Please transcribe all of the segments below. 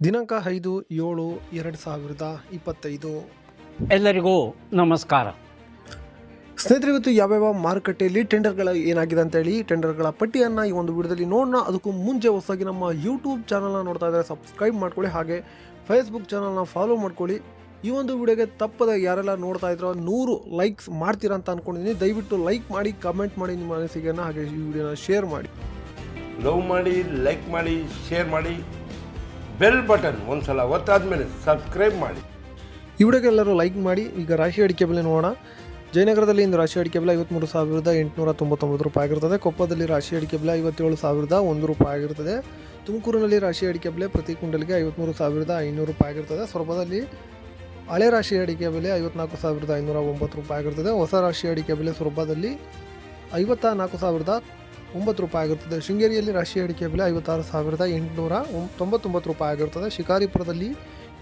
ದಿನಾಂಕ 5/7/2025. ಎಲ್ಲರಿಗೂ ನಮಸ್ಕಾರ. ಸ್ನೇಹಿತರೆ, ಇವತ್ತು ಯಾವ್ಯಾವ ಮಾರುಕಟ್ಟೆಯಲ್ಲಿ ಟೆಂಡರ್ಗಳ ಏನಾಗಿದೆ ಅಂತೇಳಿ ಟೆಂಡರ್ಗಳ ಪಟ್ಟಿಯನ್ನು ಈ ಒಂದು ವಿಡಿಯೋದಲ್ಲಿ ನೋಡೋಣ. ಅದಕ್ಕೂ ಮುಂಚೆ ಹೊಸದಾಗಿ ನಮ್ಮ ಯೂಟ್ಯೂಬ್ ಚಾನಲ್ನ ನೋಡ್ತಾ ಇದ್ದಾರೆ ಸಬ್ಸ್ಕ್ರೈಬ್ ಮಾಡ್ಕೊಳ್ಳಿ, ಹಾಗೆ ಫೇಸ್ಬುಕ್ ಚಾನಲ್ನ ಫಾಲೋ ಮಾಡ್ಕೊಳ್ಳಿ. ಈ ಒಂದು ವಿಡಿಯೋಗೆ ತಪ್ಪದ ಯಾರೆಲ್ಲ ನೋಡ್ತಾ ಇದ್ರೋ 100 ಲೈಕ್ಸ್ ಮಾಡ್ತೀರಾ ಅಂತ ಅಂದ್ಕೊಂಡಿದ್ದೀನಿ. ದಯವಿಟ್ಟು ಲೈಕ್ ಮಾಡಿ, ಕಮೆಂಟ್ ಮಾಡಿ ನಿಮ್ಮ ಅನಿಸಿಕೆಯನ್ನು, ಹಾಗೆ ಈ ವಿಡಿಯೋನ ಶೇರ್ ಮಾಡಿ. ಲವ್ ಮಾಡಿ, ಲೈಕ್ ಮಾಡಿ, ಶೇರ್ ಮಾಡಿ, ಬೆಲ್ ಬಟನ್ ಒಂದ್ಸಲ ಒತ್ತಾದ್ಮೇಲೆ ಸಬ್ಸ್ಕ್ರೈಬ್ ಮಾಡಿ. ಈ ವಿಡಿಯೋಗೆ ಎಲ್ಲರೂ ಲೈಕ್ ಮಾಡಿ. ಈಗ ರಾಶಿ ಅಡಿಕೆ ಬೆಲೆ ನೋಡೋಣ. ಜಯನಗರದಲ್ಲಿ ಇಂದು ರಾಶಿ ಅಡಿಕೆ ಬೆಲೆ 53,899 ರೂಪಾಯಿ ಆಗಿರ್ತದೆ. ಕೊಪ್ಪದಲ್ಲಿ ರಾಶಿ ಅಡಿಕೆ ಬೆಲೆ 57,001 ರೂಪಾಯಿ ಆಗಿರ್ತದೆ. ತುಮಕೂರಿನಲ್ಲಿ ರಾಶಿ ಅಡಿಕೆ ಬೆಲೆ ಪ್ರತಿ ಕ್ವಿಂಟಲ್ಗೆ 53,500 ರೂಪಾಯಿ ಆಗಿರ್ತದೆ. ಸೊರಬದಲ್ಲಿ ಹಳೆ ರಾಶಿ ಅಡಿಕೆ ಬೆಲೆ 54,509 ರೂಪಾಯಿ ಆಗಿರ್ತದೆ. ಹೊಸ ರಾಶಿ ಅಡಿಕೆ ಬೆಲೆ ಸೊರಬದಲ್ಲಿ 54,009 ರೂಪಾಯಿ ಆಗಿರ್ತದೆ. ಶೃಂಗೇರಿಯಲ್ಲಿ ರಾಶಿ ಅಡಿಕೆ ಬೆಲೆ 56,899 ರೂಪಾಯಿ ಆಗಿರ್ತದೆ. ಶಿಕಾರಿಪುರದಲ್ಲಿ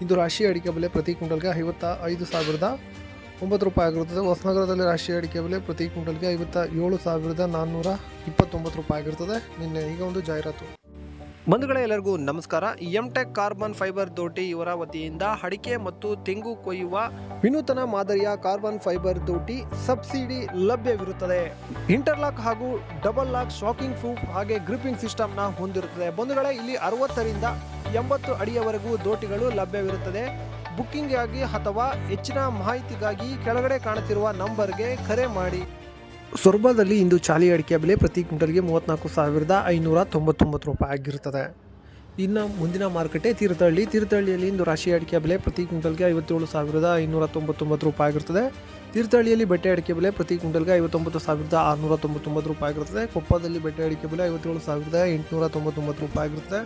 ಇಂದು ರಾಶಿ ಅಡಿಕೆ ಬೆಲೆ ಪ್ರತಿ ಕ್ವಿಂಟಲ್ಗೆ 55,009 ರೂಪಾಯಿ ಆಗಿರುತ್ತದೆ. ಹೊಸನಗರದಲ್ಲಿ ರಾಶಿ ಅಡಿಕೆ ಬೆಲೆ ಪ್ರತಿ ಕ್ವಿಂಟಲ್ಗೆ 57,429 ರೂಪಾಯಿ ಆಗಿರ್ತದೆ. ಈಗ ಒಂದು ಜಾಹೀರಾತು. ಬಂಧುಗಳೇ, ಎಲ್ಲರಿಗೂ ನಮಸ್ಕಾರ. ಎಂಟೆಕ್ ಕಾರ್ಬನ್ ಫೈಬರ್ ದೋಟಿ ಇವರ ವತಿಯಿಂದ ಅಡಿಕೆ ಮತ್ತು ತೆಂಗು ಕೊಯ್ಯುವ ವಿನೂತನ ಮಾದರಿಯ ಕಾರ್ಬನ್ ಫೈಬರ್ ದೋಟಿ ಸಬ್ಸಿಡಿ ಲಭ್ಯವಿರುತ್ತದೆ. ಇಂಟರ್ಲಾಕ್ ಹಾಗೂ ಡಬಲ್ ಲಾಕ್ ಶಾಕಿಂಗ್ ಪ್ರೂಫ್ ಹಾಗೆ ಗ್ರಿಪ್ಪಿಂಗ್ ಸಿಸ್ಟಮ್ನ ಹೊಂದಿರುತ್ತದೆ. ಬಂಧುಗಳೇ, ಇಲ್ಲಿ 60ರಿಂದ 80 ಅಡಿಯವರೆಗೂ ದೋಟಿಗಳು ಲಭ್ಯವಿರುತ್ತದೆ. ಬುಕ್ಕಿಂಗ್ಗಾಗಿ ಅಥವಾ ಹೆಚ್ಚಿನ ಮಾಹಿತಿಗಾಗಿ ಕೆಳಗಡೆ ಕಾಣುತ್ತಿರುವ ನಂಬರ್ಗೆ ಕರೆ ಮಾಡಿ. ಸೊರಬದಲ್ಲಿ ಇಂದು ಚಾಲಿ ಅಡಿಕೆ ಬೆಲೆ ಪ್ರತಿ ಕ್ವಿಂಟಲ್ಗೆ 34,599 ರೂಪಾಯಿ ಆಗಿರುತ್ತದೆ. ಇನ್ನು ಮುಂದಿನ ಮಾರುಕಟ್ಟೆ ತೀರ್ಥಹಳ್ಳಿಯಲ್ಲಿ ಇಂದು ರಾಶಿ ಅಡಿಕೆ ಬೆಲೆ ಪ್ರತಿ ಕ್ವಿಂಟಲ್ಗೆ 57,599 ರೂಪಾಯಿ ಆಗಿರುತ್ತದೆ. ತೀರ್ಥಹಳ್ಳಿಯಲ್ಲಿ ಬೆಟ್ಟೆ ಅಡಿಕೆ ಬೆಲೆ ಪ್ರತಿ ಕ್ವಿಂಟಲ್ಗೆ 59,699 ರೂಪಾಯಿ ಆಗಿರುತ್ತದೆ. ಕೊಪ್ಪದಲ್ಲಿ ಬೆಟ್ಟೆ ಅಡಿಕೆ ಬೆಲೆ 57,899 ರೂಪಾಯಿ ಆಗಿರುತ್ತದೆ.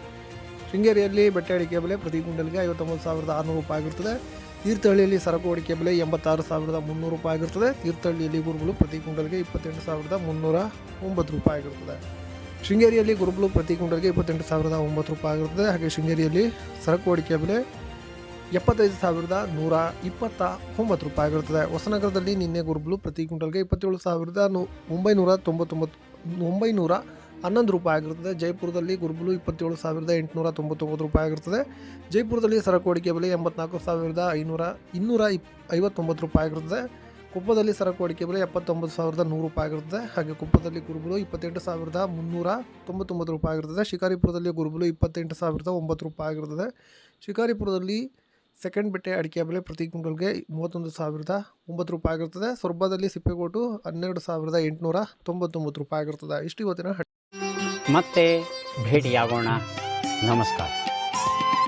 ಶೃಂಗೇರಿಯಲ್ಲಿ ಬೆಟ್ಟೆ ಅಡಿಕೆ ಬೆಲೆ ಪ್ರತಿ ಕ್ವಿಂಟಲ್ಗೆ 59,600 ರೂಪಾಯಿ ಆಗಿರುತ್ತದೆ. ತೀರ್ಥಹಳ್ಳಿಯಲ್ಲಿ ಸರಕು ಅಡಿಕೆ ಬೆಲೆ 86,300 ರೂಪಾಯಿ ಆಗಿರುತ್ತದೆ. ತೀರ್ಥಹಳ್ಳಿಯಲ್ಲಿ ಗುರುಬಲು ಪ್ರತಿ ಕ್ವಿಂಟಲ್ಗೆ 28,309 ರೂಪಾಯಿ ಆಗಿರುತ್ತದೆ. ಶೃಂಗೇರಿಯಲ್ಲಿ ಗುರುಬಲು ಪ್ರತಿ ಕ್ವಿಂಟಲ್ಗೆ 28,009 ರೂಪಾಯಿ ಆಗಿರುತ್ತದೆ. ಹಾಗೆ ಶೃಂಗೇರಿಯಲ್ಲಿ ಸರಕು ಅಡಿಕೆ ಬೆಲೆ 75,129 ರೂಪಾಯಿ ಆಗಿರುತ್ತದೆ. ಹೊಸನಗರದಲ್ಲಿ ನಿನ್ನೆ ಗುರುಬಲು ಪ್ರತಿ ಕ್ವಿಂಟಲ್ಗೆ 27,911 ರೂಪಾಯಿ ಆಗಿರುತ್ತದೆ. ಜೈಪುರದಲ್ಲಿ ಗುರುಬಲು 27,899 ರೂಪಾಯಿ ಆಗಿರುತ್ತದೆ. ಜೈಪುರದಲ್ಲಿ ಸರಕು ಅಡಿಕೆ ಬೆಲೆ 84,259 ರೂಪಾಯಿ ಆಗಿರುತ್ತದೆ. ಕೊಪ್ಪದಲ್ಲಿ ಸರಕು ಅಡಿಕೆ ಬೆಲೆ 79,100 ರೂಪಾಯಿ ಆಗಿರುತ್ತದೆ. ಹಾಗೆ ಕೊಪ್ಪದಲ್ಲಿ ಗುರುಬಲು 28,399 ರೂಪಾಯಿ ಆಗಿರುತ್ತದೆ. ಶಿಕಾರಿಪುರದಲ್ಲಿ ಗುರುಬಲು 28,009 ರೂಪಾಯಿ ಆಗಿರುತ್ತದೆ. ಶಿಕಾರಿಪುರದಲ್ಲಿ ಸೆಕೆಂಡ್ ಬೆಟ್ಟೆ ಅಡಿಕೆ ಬೆಲೆ ಪ್ರತಿ ಕ್ವಿಂಟಲ್ಗೆ 31,009 ರೂಪಾಯಿ ಆಗಿರುತ್ತದೆ. ಸೊರಬದಲ್ಲಿ ಸಿಪ್ಪೆಗೋಟು 12,899 ರೂಪಾಯಿ ಆಗಿರುತ್ತದೆ. ಇಷ್ಟು ಇವತ್ತಿನ ಮತ್ತೆ ಭೇಟಿಯಾಗೋಣ. ನಮಸ್ಕಾರ.